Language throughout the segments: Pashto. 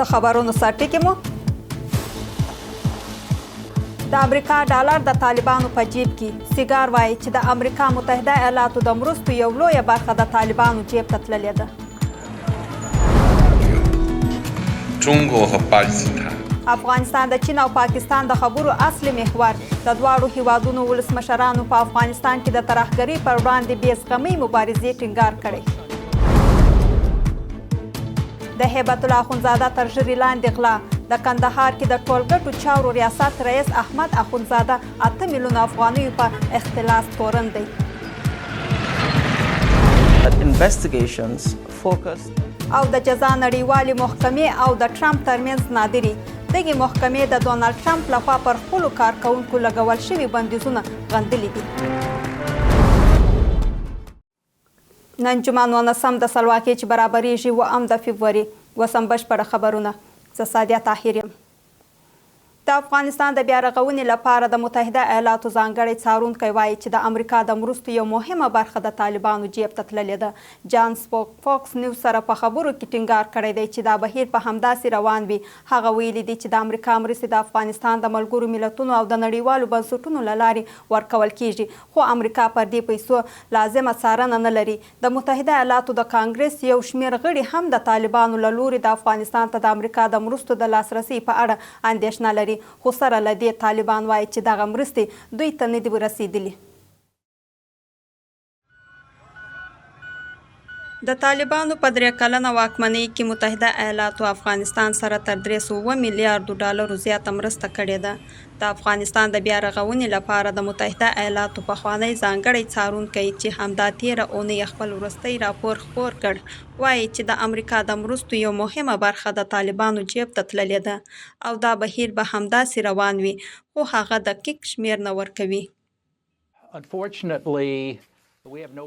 د خبرونو سرټکی مو د امریکا ډالر د طالبانو په جیب کې سیګار وایي چې د امریکا متحده ایالاتو د مرستو یو لویه برخه د طالبانو جیب ته تللې ده. افغانستان د چین او پاکستان د خبرو اصلي محور د دواړو هیوادونو ولسمشرانو په افغانستان کې د ترهګرۍ پر وړاندې بې زغمۍ مبارزې ټینګار کړی. د هیبت الله اخندزاده تر ژرې لاندې غلا د کندهار کې د ټولګټو چارو ریاست رئیس احمد اخندزاده 8 میلیون افغانیو په اختلاس تورن دی. او د جزا نړیوالې محکمې او د ټرمپ ترمنځ نادري دغې محکمې د ډونالډ ټرمپ لخوا پر خپلو کارکوونکو لګول شوي بندیزونه غندلي دي. نن جمعه 19 د سلواغې چې برابریږي 2 د فبروري 2 بشپړه خبرونه. زه سادیه طاهر یم. د افغانستان د بیا رغونې لپاره د متحده ایالاتو ځانګړی څارونکی وایي چې د امریکا د مرستو یو مهمه برخه د طالبانو جیب ته تللې ده. جان فوکس نیوز سره په خبرو کې ټینګار کړی دی چې دا بهیر په همداسې روان وي. هغه ویلي دي چې د امریکا مرستې د افغانستان د ملګرو ملتونو او د نړیوالو بنسټونو له لارې ورکول کیږي، خو امریکا پر دې پیسو لازمه څارنه نه لري. د متحده ایالاتو د کانګرس یو شمېر غړي هم د طالبانو له لوري د افغانستان ته د امریکا د مرستو د لاسرسي په اړه اندېښنه لري، خو سره له دې طالبان وایي چې دغه مرستې دوی ته نه دي ورسېدلي. د طالبانو په 3 کلنه واکمنۍ کې متحده ایالاتو افغانستان سره تر 300 میلیارډو ډالرو زیاته مرسته کړې ده. د افغانستان د بیا رغونې لپاره د متحده ایالاتو پخوانی ځانګړی څارونکی چې همدا تېره اونۍ خپل وروستی راپور خپور کړ وایي چې د امریکا د مرستو یو مهمه برخه د طالبانو جیب ته تللې ده او دا بهیر به همداسې روان وي، خو هغه دقیق شمېر نه ورکوي.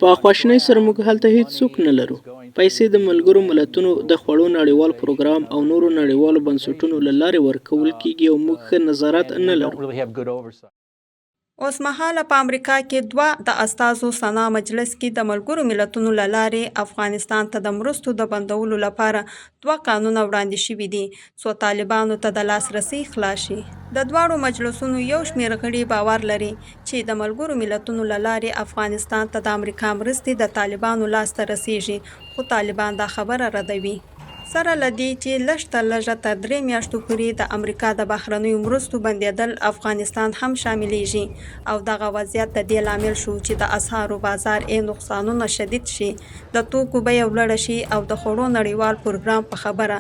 په خواشینۍ سره موږ هلته هیڅوک نه لرو. پیسې د ملګرو ملتونو د خوړو نړیوال پروګرام او نورو نړیوالو بنسټونو له لارې ورکول کیږي او موږ ښه نظارت نه لرو. اوس مهاله په امریکا کې 2 د استازو سنا مجلس کې د ملګرو ملتونو له لارې افغانستان ته د مرستو د بندولو لپاره 2 قانونه وړاندې شوي دي څو طالبانو ته د لاسرسي خلاص شي. د دواړو مجلسونو یو شمېر غړي باور لري چې د ملګرو ملتونو له لارې افغانستان ته د امریکا مرستې د طالبانو لاس ته رسیږي، خو طالبان دا خبره ردوي. سره له دې چې لږ تر لږه تر 3 میاشتو پورې د امریکا د بهرنیو مرستو بندېدل افغانستان هم شاملیږي او دغه وضعیت د دې لامل شو چې د اسعارو بازار نقصانونه شدید شي، د توکو بیه لوړه شي او د خوړو نړیوال پروګرام په خبره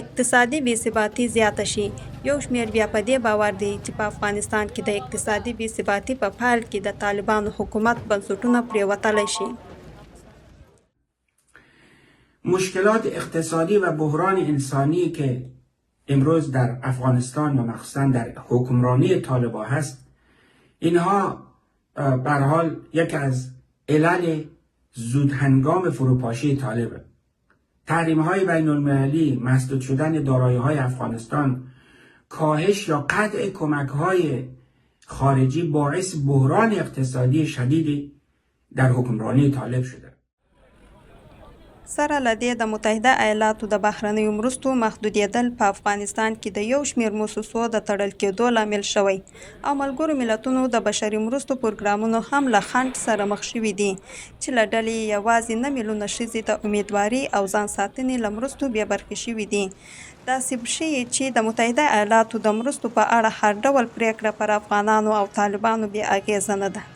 اقتصادي بېثباتي زیاته شي. یو شمېر بیا په دې باور دی چې په افغانستان کې د اقتصادي بېثباتي په پایل کې د طالبانو حکومت بنسټونه پرېوتلی شي. مشکلات اقتصادی و بحران انسانی که امروز در افغانستان و مخصوصا در حکمرانی طالبان هست، اینها به هر حال یک از علل زود هنگام فروپاشی طالبه. تحریم های بین المللی، مسدود شدن دارایی های افغانستان، کاهش یا قطع کمک های خارجی باعث بحران اقتصادی شدیدی در حکمرانی طالب شده. سره له دې د متحده ایالاتو د بهرنیو مرستو محدودیدل په افغانستان کې د یو شمېر موسسو د تړل کېدو لامل شوی او ملګرو ملتونو د بشري مرستو پروګرامونو هم له خنډ سره مخ شوي دي چې له ډلې یوازې 9 میلیونه ښځې د امیدواري او ځان ساتنې له مرستو بې برخې شوي دي. داسې ښیي چې د متحده ایالاتو د مرستو په اړه هر ډول پریکړه پر افغانانو او طالبانو بې اغېزه نه ده.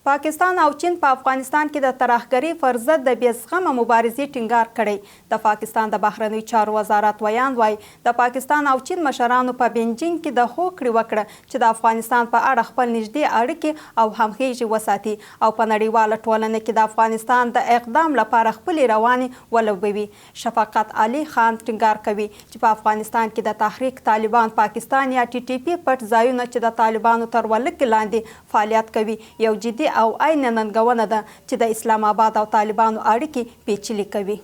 پاکستان او چین په افغانستان کې د ترهګرۍ پر ضد د بې زغمه مبارزې ټینګار کړی. د پاکستان د بهرنیو چارو وزارت ویان وایي د پاکستان او چین مشرانو په بینجینګ کې د هوکړې وکړه چې د افغانستان په اړه خپل نږدې اړیکې او همغږي وساتي او په نړیواله ټولنه کې د افغانستان د اقدام لپاره خپلې روانې ولوبوي. شفقت علي خان ټینګار کوي چې په افغانستان کې د تحریک طالبان پاکستان یا TTP پټ ځایونه چې د طالبانو تر ولکې لاندې فعالیت کوي یو جدي او عین ننګونه ده چې د اسلام آباد او طالبانو اړیکې پیچلې کوي.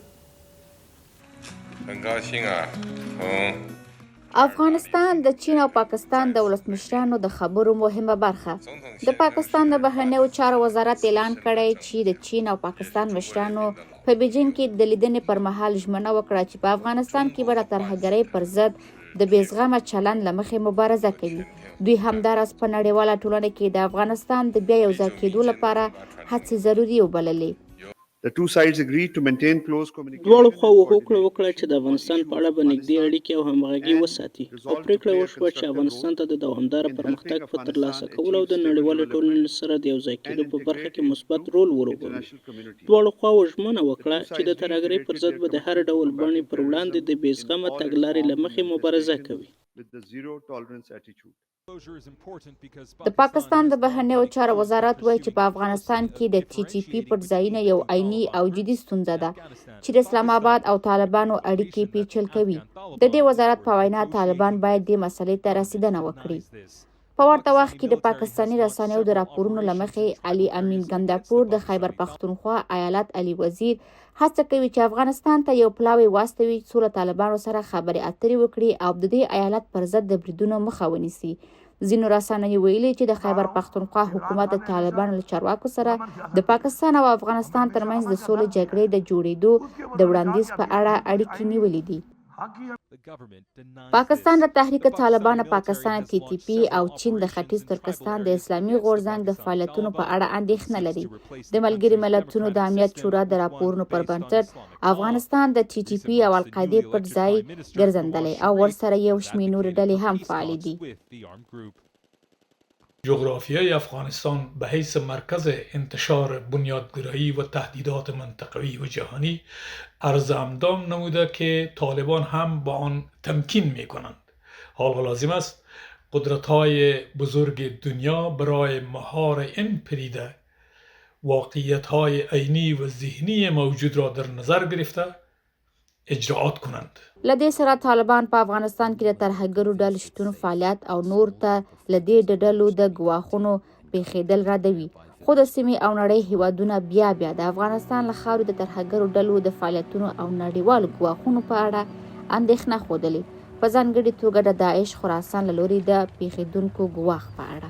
افغانستان د چین او پاکستان د ولسمشرانو د خبرو مهمه برخه. د پاکستان د بهرنیو چارو وزارت اعلان کړی چې د چین او پاکستان مشرانو په بیجینګ کې د لیدنې پر مهال ژمنه وکړه چې په افغانستان کې به د ترهګرۍ پر ضد د بېزغمه چلند له مخې مبارزه کوي. دوی همداراز په نړیواله ټولنه کې د افغانستان د بیا یوځای کېدو لپاره هڅې ضروري وبللې. دواړو خواوو هوکړه وکړه چې د افغانستان په اړه به نږدې اړیکې او همغږي وساتي او پرېکړه وشوه چې افغانستان ته د دوامداره پرمختګ په ترلاسه کولو او د نړیوالې ټولنې سره د یوځای کېدو په برخه کې مثبت رول ولوبوي. دواړو خواوو ژمنه وکړه چې د ترهګرۍ پر ضد به د هر ډول بڼې پر وړاندې د بېزغمه تګلارې له مخې مبارزه کوي. د پاکستان د بهرنیو چارو وزارت وایي چې په افغانستان کې د ټي ټي پي پر ځایونه یو عیني او جدي ستونزه ده چې د اسلام آباد او طالبانو اړیکې پیچل کوي. د دې وزارت په وینا طالبان باید دې مسلې ته رسیدنه وکړي. په ورته وخت کې د پاکستاني رسنیو د راپورونو له مخې علي امین ګنداپور د خیبر پختونخوا ایالت علي وزیر هڅه کوي چې افغانستان ته یو پلاوی واستوي څو له طالبانو سره خبرې اترې وکړي او د دې ایالت پر ضد د بریدونو مخه ونیسي. ځینو رسنیو ویلي چې د خیبر پختونخوا حکومت د طالبانو له چارواکو سره د پاکستان او افغانستان ترمنځ د سولې جګړې د جوړېدو د وړاندیز په اړه اړیکې نیولې دي. پاکستان د تحریک طالبان پاکستان ټي ټي پي او چین د ختیځ ترکستان د اسلامي غورځنګ د فعالیتونو په اړه اندېښنه لري. د ملګري ملتونو د امنیت شورا د راپورونو پر بنسټ افغانستان د ټي ټي پي او القاعدې پر ځای ګرځندلی او ورسره یو شمېر نورې ډلې هم فعالې دي. جغرافیای افغانستان به حیث مرکز انتشار بنیادگرایی و تهدیدات منطقوی و جهانی عرض اندام نموده که طالبان هم با آن تمکین می کنند. حال لازم است قدرت‌های بزرگ دنیا برای مهار این پدیده واقعیت‌های عینی و ذهنی موجود را در نظر گرفته اجراعات کنند. لدې سره طالبان په افغانستان کې د ترهګرو ډلو شتون فعالیت او نور ته لدې ډلو د ګواښونو پیښېدل ردوي. خو د سیمې او نړۍ هیوادونه بیا د افغانستان له خاورې د ترهګرو ډلو د فعالیتونو او نړیوالو ګواښونو په اړه اندېښنه ښودلې، په ځانګړې توګه د داعش خراسان له لوري د پیښېدونکو ګواښ په اړه.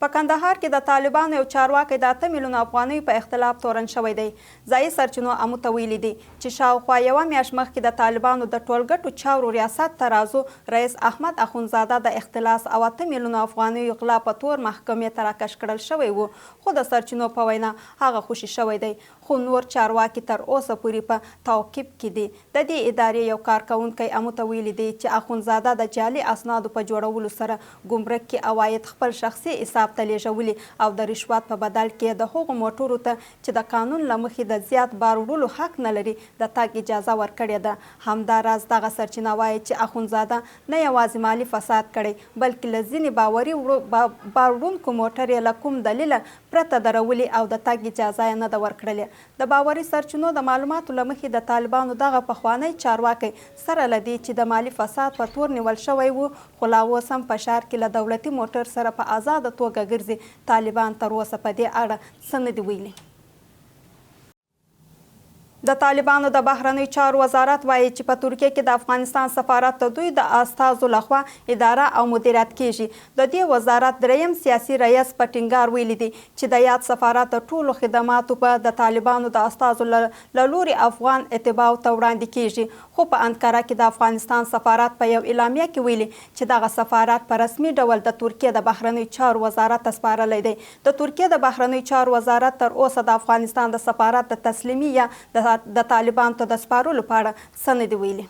په کندهار کې د طالبانو یو چارواکی د 8 میلیونه افغانیو په اختلاف تورن شوی دی. ځایي سرچینو امو ته ویلي دي چې شاوخوا یوه میاشت مخکې د طالبانو د ټولګټو چارو ریاست ترازو رئیس احمد اخونزاده د اختلاس او 8 میلیونه افغانیو غلا په تور محکمې ته راکش کړل شوی و، خو د سرچینو په وینا هغه خوشي شوی دی، خو نور چارواکي تر اوسه پورې په تعقیب کې دي. د دې ادارې یو کارکونکی امو ته ویلي دی چې اخونزاده د جعلي اسنادو په جوړولو سره ګمرک کې عواید خپل شخصي حساب ته لیږولي او د رشوت په بدل کې د هغو موټرو ته چې د قانون له مخې د زیات بار وړلو حق نه لري د تګ اجازه ورکړې ده. همداراز دغه سرچینه وایي چې اخونزاده نه یوازې مالي فساد کړی بلکې له ځینې بار وړونکو موټر یې له کوم دلیله پرته درولي او د تګ اجازه یې نه ده ورکړلې. د باوري سرچینو د معلوماتو له مخې د طالبانو دغه پخوانی چارواکی سره له دې چې د مالي فساد په تور نیول شوی و، خو لا اوس هم په ښار کې له دولتي موټر سره په آزاده توګه ګرځي. طالبان تر اوسه په دې اړه څه نه دي ویلي. د طالبانو د بهرنیو چارو وزارت وایي چې په ترکیه کې د افغانستان سفارت ته دوی د استازو لخوا اداره او مدیریت کیږي. د دې وزارت دریم سیاسي رئیس په ټینګار ویلي دی چې د یاد سفارت د ټولو خدماتو په د طالبانو د استازو له لوري افغان اتباعو ته وړاندې کیږي. خو په انقره کې د افغانستان سفارت په یو اعلامیه کې ویلي چې دغه سفارت په رسمي ډول د ترکیه د بهرنیو چارو وزارت ته سپارلی دی. د ترکیه د بهرنیو چارو وزارت تر اوسه د افغانستان د سفارت د تسلیمي یا د طالبانو ته د سپارلو په اړه څه نه دي ویلي.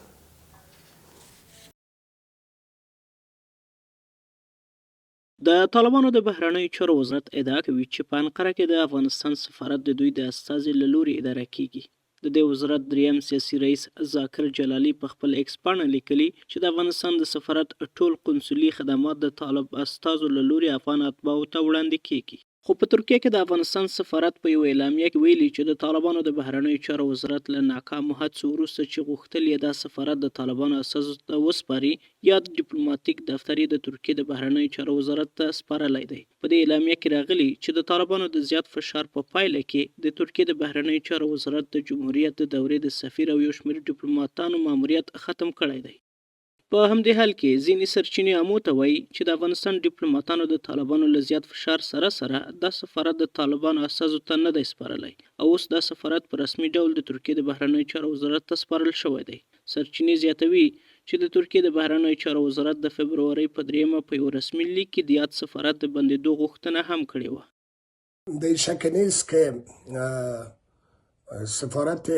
د طالبانو د بهرنیو چارو وزارت ادعا کوي چې په انقره کې د افغانستان سفارت د دوی د استازي له لوري اداره کیږي. د دې وزارت دریم سیاسي رئیس ذاکر جلالي په خپل ایکس پاڼه لیکلي چې د افغانستان د سفارت ټول قنصلي خدمات د طالب استازو له لوري افغان اتباعو ته وړاندې کیږي. خو په ترکیه کې د افغانستان سفارت په یو اعلامیه کې ویلي چې د طالبانو د بهرنیو چارو وزارت له ناکامو هڅو وروسته چې غوښتل یې دا سفارت د طالبانو اساسو ته وسپاري یا د ډیپلوماټیک دفتر یې د ترکیه د بهرنیو چارو وزارت ته سپارلی دی. په دې اعلامیه کې راغلي چې د طالبانو د زیات فشار په پایله کې د ترکیه د بهرنیو چارو وزارت د جمهوریت د دورې د سفیر او یو شمېر ډیپلوماټانو ماموریت ختم کړی دی. په همدې حال کې ځینې سرچینې امو ته وایي چې د افغانستان ډیپلوماټانو د طالبانو له زیات فشار سره دا سفارت د طالبانو اساسو ته نه دی سپارلی او اوس دا سفارت په رسمي ډول د ترکیه د بهرنیو چارو وزارت ته سپارل شوی دی. سرچینې زیاتوي چې د ترکیه د بهرنیو چارو وزارت د فبرورۍ په 3 په یو رسمي لیک کې د یاد سفارت د بندېدو غوښتنه هم کړې وه. در شک نیست که سفارت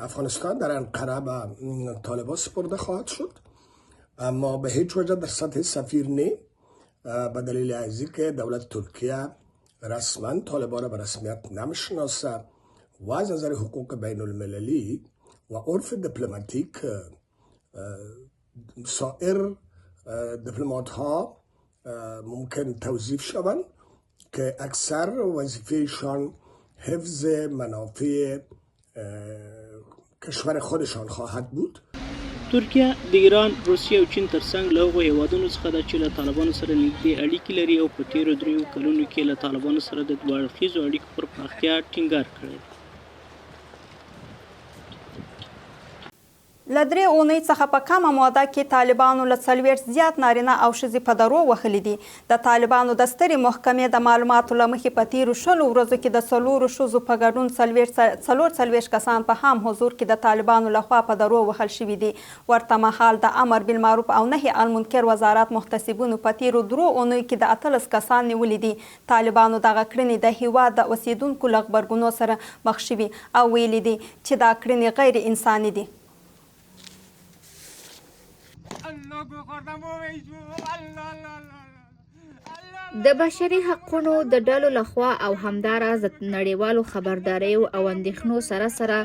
افغانستان در انقره به طالبان سپرده خواهد شد، اما به هیچ وجه در سطح سفیر نه، به دلیل از اینکه دولت ترکیه رسما طالبان را به رسمیت نمیشناسه و از نظر حقوق بین المللی و عرف دیپلماتیک سایر دیپلمات ها ممکن توظیف شوند که اکثر وظیفهشان حفظ منافع کشور خودشان خواهد بود. ترکیه د ایران، روسیه او چین ترڅنګ له هغو هیوادونو څخه ده چې له طالبانو سره نږدې اړیکې لري او په تیرو 3 کلونو کې له طالبانو سره د دوه اړخیزو اړیکو پر پراختیا ټینګار کړی. له 3 اونۍ څخه په کمه موده کې طالبانو له 40 زیات نارینه او ښځې په درو وهلي دي. د طالبانو د سترې محکمې د معلوماتو له مخې په تیرو 20 ورځو کې د 4 ښځو په ګډون 44 کسان په هم حضور کې د طالبانو لخوا په درو وهل شوي دي. ورته مهال د امر بالمعروف او نهي المنکر وزارت محتسبینو په تیرو 3 اونیو کې د 18 کسان نیولي دي. طالبانو دغه کړنې د هیواد د اوسیدونکو له غبرګونو سره مخ شوي او ویلي دي چې دا کړنې غیر انساني دي. د بشري حقونو د ډلو لخوا او همداراز د نړیوالو خبرداریو او اندېښنو سره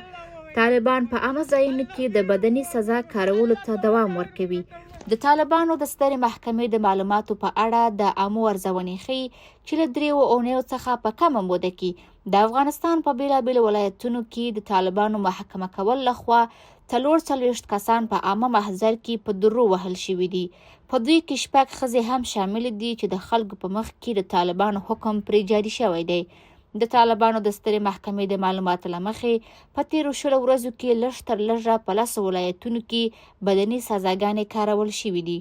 طالبان په عامه ځایونو کې د بدني سزا کارولو ته دوام ورکوي. د طالبانو د سترې محکمې د معلوماتو په اړه د امو ارزونې ښیي چې له 3 اونیو څخه په کمه موده کې د افغانستان په بیلابیلو ولایتونو کې د طالبانو محاکمه کول لخوا 44 کسان په عامه محضر کې په درو وهل شوي دي. په دوی کې 6 ښځې هم شامل دي چې د خلکو په مخ کې د طالبانو حکم پرې جاري شوی دی. د طالبانو د سترې محکمې د معلوماتو له مخې په تیرو 20 ورځو کې لږ تر لږه په 10 ولایتونو کې بدني سزاګانې کارول شوي دي.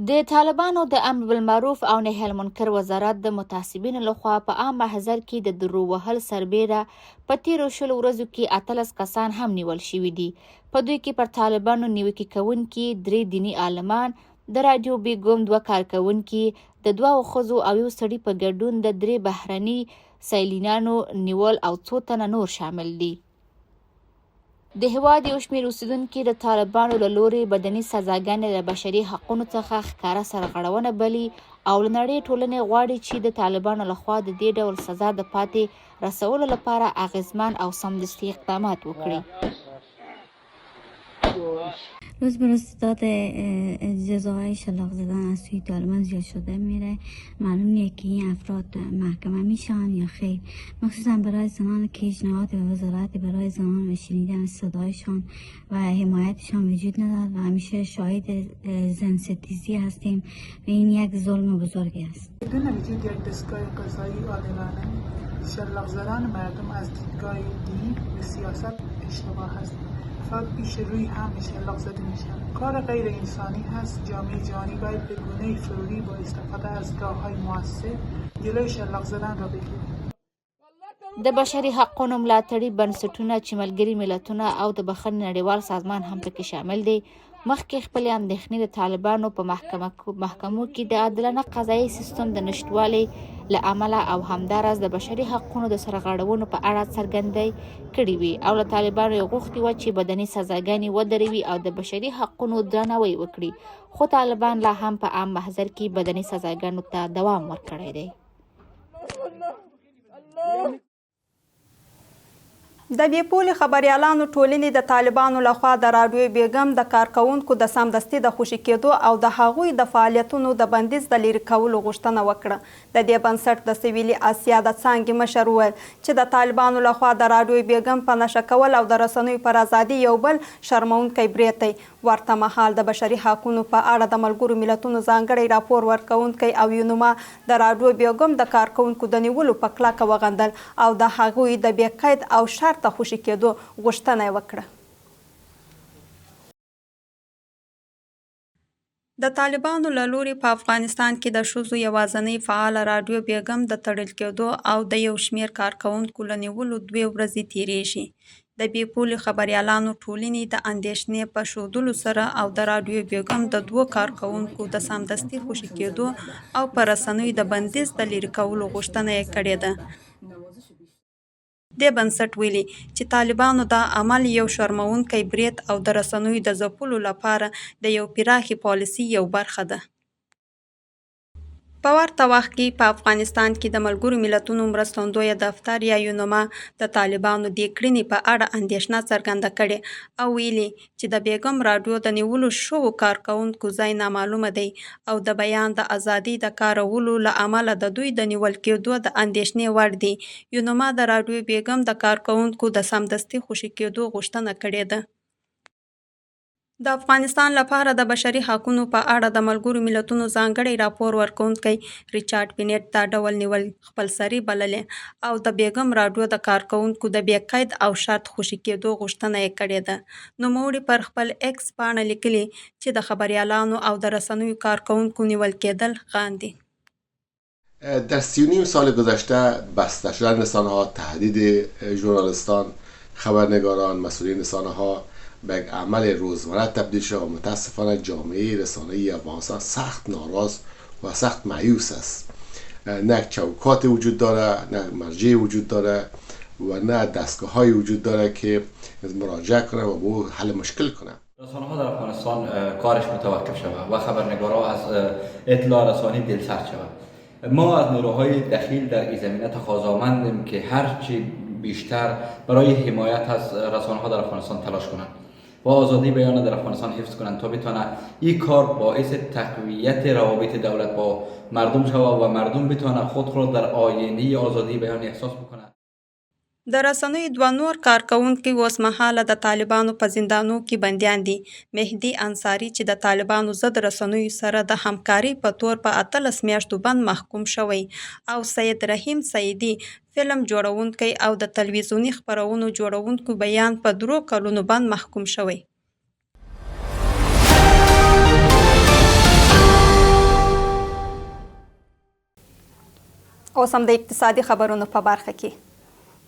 د طالبانو د امر بالمعروف او نهي المنکر وزارت د متعصبینو لخوا په عام محضر کې د درو وهل سربیره په تیرو 20 ورځو کې 18 کسان هم نیول شوي دي. په دوی کې پر طالبانو نیوکې کوونکي 3 دیني عالمان، د راډیو بیګوم 2 کارکوونکي، د 2 ښځو او یو سړي په ګډون د 3 بهرني سیلانیانو نیول او 2 تنه نور شامل دي. د هیواد یو شمېر اوسیدونکي د طالبانو له لوري بدني سزاګانې د بشري حقونو څخه ښکاره سرغړونه بلي او له نړۍ ټولنې غواړي چې د طالبانو لخوا د دې ډول سزا د پاتې رسولو لپاره اغیزمن او سمدستي اقدامات وکړي. روز به روز تعداد جزاهای شلاق زدن از سوی طالبان زیاد شده میره. معلوم نیست که این افراد محکمه میشن یا خیر، مخصوصا برای زنان که پیشنهاد و وزارت برای زنان و شنیدن صدایشان و حمایتشان وجود ندارد و همیشه شاهد زنستیزی هستیم و این یک ظلم بزرگی است. بدون وجود یک دستگاه قضایی عادلانه، شلاق زدن مردم از دیدگاه دینی و سیاست اشتباه است. افراد پیش روی هم شلاق زده میشن. کار غیر انسانی هست. جامعه جهانی باید به گونه فوری با استفاده از راههای مؤثر جلوی شلاق زدن را بگیرد. د بشري حقونو ملاتړي بنسټونه چې ملګري ملتونه او د بخښنې نړیوال سازمان هم پکې شامل دي مخکې خپلې اندېښنې د طالبانو په محکمو کې د عادلانه قضایي سیستم د نشتوالي له امله او همداراز د بشري حقونو د سرغړونو په اړه څرګندۍ کړې وي او له طالبانو یې غوښتي وه چې بدني سزاګانې ودروي او د بشري حقونو درناوی وکړي، خو طالبان لا هم په عام محضر کې بدني سزاګانو ته دوام ورکړی دی. د بېپولې خبریالانو ټولنې د طالبانو لخوا د راډیو بیګم د کارکوونکو د سمدستي د خوشي کېدو او د هغوی د فعالیتونو د بندیز د لرې کولو غوښتنه وکړه. د دې بنسټ د سویلي اسیا د څانګې مشر وویل چې د طالبانو لخوا د راډیو بیګم په نشه کول او د رسنیو پر ازادي یو بل شرمونکی برید دی. ورته مهال د بشري حقونو په اړه د ملګرو ملتونو ځانګړی راپور ورکوونکی او یونما د راډیو بیګم د کارکوونکو د نیولو په کلکه وغندل او د هغوی د بې قید او شرط ته خوشي کېدو غوښتنه یې وکړه. د طالبانو له لوري په افغانستان کې د ښځو یوازینۍ فعاله راډیو بیګم د تړل کېدو او د یو شمېر کارکوونکو له نیولو 2 ورځې تېرېږي. د بېپولې خبریالانو ټولنې د اندېښنې په ښودلو سره او د راډیو بیګم د 2 کارکوونکو د سمدستي خوشي کېدو او په رسنیو د بندیز د لرې کولو غوښتنه یې کړې ده. دې بنسټ ویلي چې طالبانو دا عمل یو شرمونکی برید او د رسنیو د ځپلو لپاره د یو پراخې پالیسۍ یو برخه ده. په ورته وخت کې په افغانستان کې د ملګرو ملتونو مرستندویه دفتر یا یونما د طالبانو دې کړنې په اړه اندېښنه څرګنده کړې او ویلي چې د بیګم راډیو د نیولو شوو کارکوونکو ځای نامعلومه دی او د بیان د ازادۍ د کارولو له امله د دوی د نیول کېدو د اندېښنې وړ دي. یونما د راډیو بیګم د کارکوونکو د سمدستي خوشي کېدو غوښتنه کړې ده. د افغانستان لپاره د بشري حقونو په اړه د ملګرو ملتونو ځانګړی راپور ورکوونکی ریچارډ پینیټ دا ډول نیول خپلسري بللې او د بیګم راډیو د کارکوونکو د بې قید او شرط خوشي کېدو غوښتنه یې کړې ده. نوموړي پر خپل ایکس پاڼه لیکلي چې د خبریالانو او د رسنیو کارکوونکو نیول کېدل خاندي. در 39 سال گذشته بسته شدن رسانه‌ها، تهدید ژورنالیستان، خبرنگاران، مسئولین رسانه‌ها به یک عمل روزمره تبدیل شده و متاسفانه جامعه رسانه‌ای افغانستان سخت ناراض و سخت مایوس است. نه چوکات وجود داره، نه مرجع وجود داره و نه دستگاه‌های وجود داره که مراجعه کنه و به حل مشکل کنه. رسانه‌ها در افغانستان کارش متوقف شود و خبرنگارها از اطلاع رسانی دلسرد شود. ما از نیروهای دخیل در این زمینه تقاضامندیم که هرچی بیشتر برای حمایت از رسانه‌ها در افغانستان تلاش کنند و آزادی بیان در افغانستان حفظ کنند تا بتونه این کار باعث تقویت روابط دولت با مردم شود و مردم بتونه خود را در آینه آزادی بیان احساس بکنند. د رسنیو 2 نور کارکوونکي اوسمهاله د طالبانو په زندانو کې بندیان دي. مهدي انصاري چې د طالبانو ضد رسنیو سره د همکاري په تور په 18 میاشتو بند محکوم شوی او سید رحیم سیدي فلم جوړونکی او د تلویزیوني خپرونو جوړونکو بیان په 3 کلونو بند محکوم شوی. اوس هم د اقتصادي خبرونو په برخه کې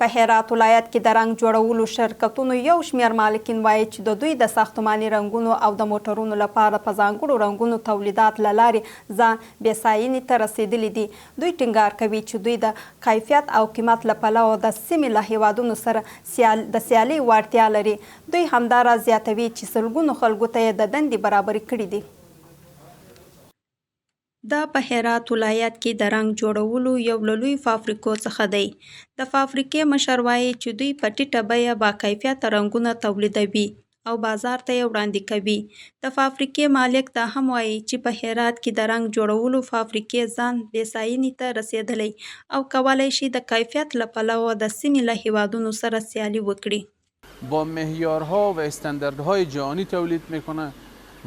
په هرات ولایت کې د رنګ جوړولو شرکتونو یو شمېر مالکین وایي چې د دوی د ساختماني رنګونو او د موټرونو لپاره په ځانګړو رنګونو تولیدات له لارې ځان بېسایینې ته رسېدلي دي. دوی ټینګار کوي چې دوی د کیفیت او قیمت له پلوه د سیمې له هیوادونو سره د سیالۍ وړتیا لري. دوی همداراز زیاتوي چې سلګونو خلکو ته یې د دندې برابري کړي دي. دا په هرات ولایت کې د رنګ جوړولو یو له لویو فابریکو څخه دی. د فابریکې مشر وایي چې دوی په ټیټه بیه با کیفیته رنګونه تولیدوي او بازار ته یې وړاندې کوي. د فابریکې مالک دا هم وایي چې په هرات کې د رنګ جوړولو فابریکې ځان بېسایینې ته رسېدلی او کولی شي د کیفیت له پلوه د سیمې له هیوادونو سره سیالي وکړي. با معیارها و استانداردهای جهانی تولید میکنه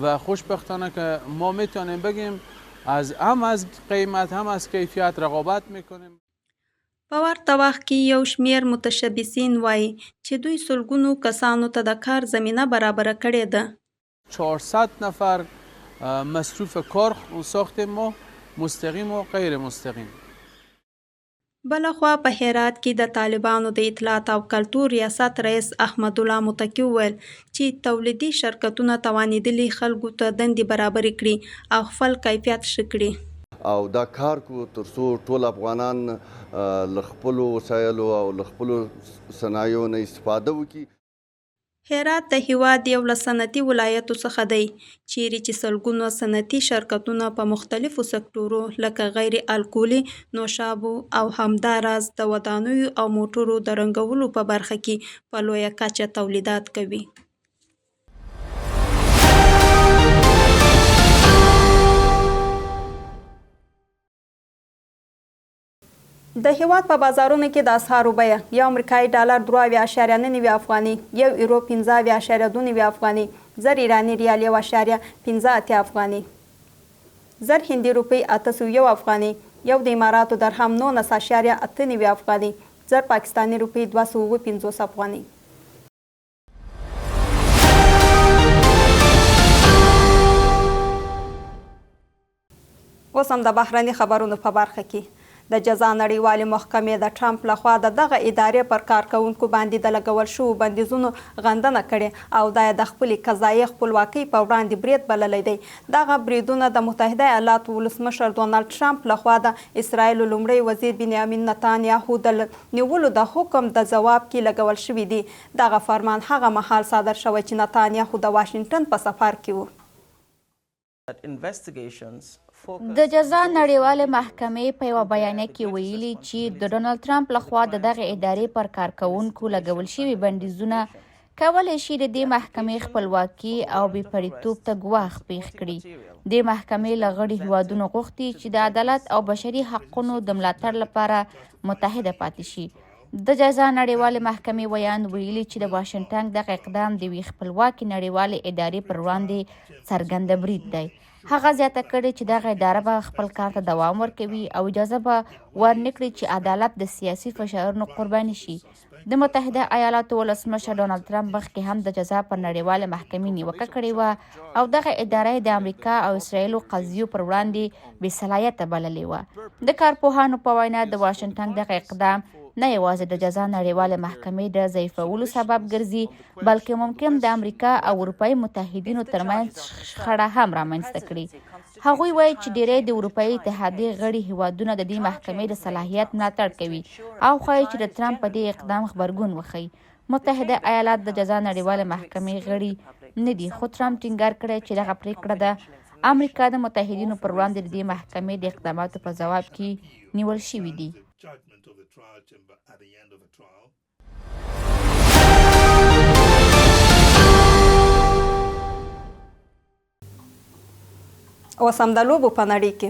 و خوشبختانه که ما میتونیم بگیم از قیمت هم از کیفیت رقابت میکنیم. په ورته وخت کې یو شمېر متشبثین وایي چې دوی سلګونو کسانو ته د کار زمینه برابره کړې ده. 400 نفر مصروف کار ساختیم ما، مستقیم و غیر مستقیم. بلخوا په هرات کې د طالبانو د اطلاعات او کلتور ریاست رئیس احمد الله متقي وویل چې تولیدي شرکتونه توانېدلي خلکو ته دندې برابرې کړي او خپل کیفیت ښه کړي. او دا کار کو تر څو ټول افغانان له خپلو وسایلو او له خپلو صنایعو نه استفاده وکړي. هرات د هیواد یو له صنعتي ولایتو څخه دی چیرې چې سلګونو صنعتي شرکتونه په مختلفو سکتورو لکه غیر الکولي نوشابو او همداراز د ودانیو او موټرو د رنګولو په برخه کې په لویه کچه تولیدات کوي. د هیواد په بازارونو کې د اسعارو بیه یو امریکایي ډالر 2.9 افغاني، یو یورو 15.2 افغاني، زر ایراني ریال 1.58 افغاني، زر هندي روپی 801 افغاني، یو د اماراتو درهم 19.98 افغاني، زر پاکستانی روپی 250 افغاني. اوس هم د بهرني خبرونو په برخه کې د جزا نړیوالې محکمې د ټرمپ لخوا د دغه ادارې پر کارکوونکو باندې د لګول شوو بندیزونو غندنه کړې او دا یې د خپلې قضایي خپلواکۍ په وړاندې برید بللی دی. دغه بریدونه د متحده ایالاتو ولسمشر ډونالډ ټرمپ لخوا د اسرایلو لومړي وزیر بنیامین نتانیاهو د نیولو د حکم د ځواب کې لګول شوي دي. دغه فرمان هغه مهال صادر شوی چې نتانیاهو د واشنګټن په سفر کې و. د جزا نړیوالې محکمې په یوه بیانیه کې ویلي چې د ډونالډ ټرمپ لخوا د دغه ادارې پر کارکوونکو لګول شوي بندیزونه کولی شي د دې محکمې خپلواکي او بې پرېتوب ته ګواښ پېښ کړي. د محکمې له غړي هیوادونو غوښتي چې د عدالت او بشري حقونو د ملاتړ لپاره متحده پاتې شي. د جزا نړیوالې محکمې ویان ویلي چې د واشنګټن دغه اقدام د یوې خپلواکې نړیوالې ادارې پر وړاندې څرګنده برید دی. هغه زیاته کړې چې دغه اداره به خپل کار ته دوام ورکوي او اجازه به ورنکړي چې عدالت د سیاسي فشارونو قرباني شي. د متحده ایالاتو ولسمشر ډونالډ ټرمپ مخکې هم د جزا پر نړیوالې محکمې نیوکه کړې وه او دغه اداره د امریکا او اسرایلو قضیو پر وړاندې بې صلاحیته بللې وه. د کارپوهانو په وینا د واشنګټن دغه اقدام نه یوازې د جزا نړیوالې محکمې د ضعیفولو سبب ګرځي بلکې ممکن د امریکا او اروپایي متحدینو ترمنځ شخړه هم رامنځته کړي. هغوی وایي چې ډیری د اروپایي اتحادیې غړي هیوادونه د دې محکمې د صلاحیت ملاتړ کوي او ښایي چې د ټرمپ په دې اقدام غبرګون وښیي. متحده ایالات د جزا نړیوالې محکمې غړي نه دي خو ټرمپ ټینګار کړی چې دغه پریکړه د امریکا د متحدینو پر وړاندې د دې محکمې د اقداماتو په ځواب کې نیول شوي دي. اوس هم د لوبو په نړۍ کې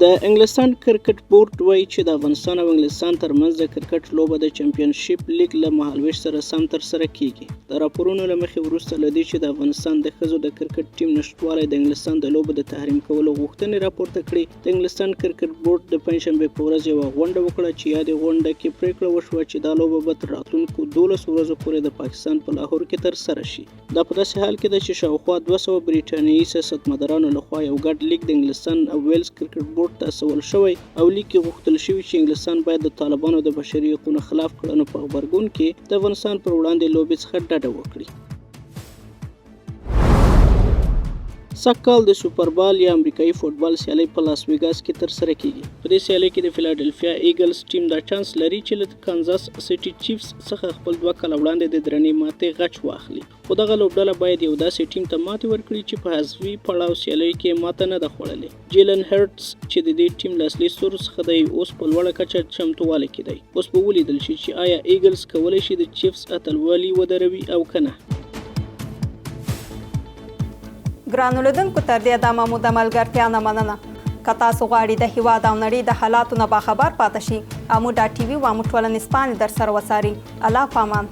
د انګلستان کرکټ بورډ وایي چې د افغانستان او انګلستان ترمنځ د کرکټ لوبه د چمپیونشیپ لیګ له مهالویش سره سم ترسره کیږي. د راپورونو له مخې وروسته له دې چې د افغانستان د ښځو د کرکټ ټیم نشتوالی د انګلستان د لوبو د تحریم کولو غوښتنې راپورته کړې، د انګلستان کرکټ بورډ د پنجشنبې په ورځ یوه غونډه وکړه چې یادې غونډه کې پریکړه وشوه چې دا لوبه به تر راتلونکو 12 ورځو پورې د پاکستان په لاهور کې ترسره شي. دا په داسې حال کې ده چې شاوخوا 200 بریټانیایي سیاستمدارانو لخوا یو ګډ لیک د انګلستان او ویلز کرکټ بورډ ته استول شوی او لیک کې غوښتل شوي چې انګلستان باید د طالبانو د بشري حقوقو خلاف کړنو په غبرګون کې د افغانستان پر وړاندې لوبې څخه ډډه وکړي. سږکال د سوپر بال یا امریکایي فوټبال سیالۍ په لاس ویګاس کې ترسره کیږي. په دې سیالۍ کې د فیلاډلفیا ایګلز ټیم دا چانس لري چې له کانزاس سټي چیفز څخه خپل 2 کاله وړاندې د درنې ماتې غچ واخلي. خو دغه لوبډله باید یو داسې ټیم ته ماتې ورکړي چې په حذفي پړاو سیالۍ کې ماته نه ده خوړلې. جیلن هرټس چې د دې ټیم له اصلي ستورو څخه دی اوس په لوړه کچه چمتووالی کې دی. اوس به ولیدل شي چې آیا ایګلز کولی شي د چیفز اتلولي ودروي او که نه. ګرانو لیدونکو تر دې دمه مو د ملګرتیا نه مننه. که تاسو غواړئ د هیواد او نړۍ د حالاتو نه باخبر پاتې شئ، امو ټي وي و امو ټولنیز پاڼې در سره وڅارئ. الله پامان.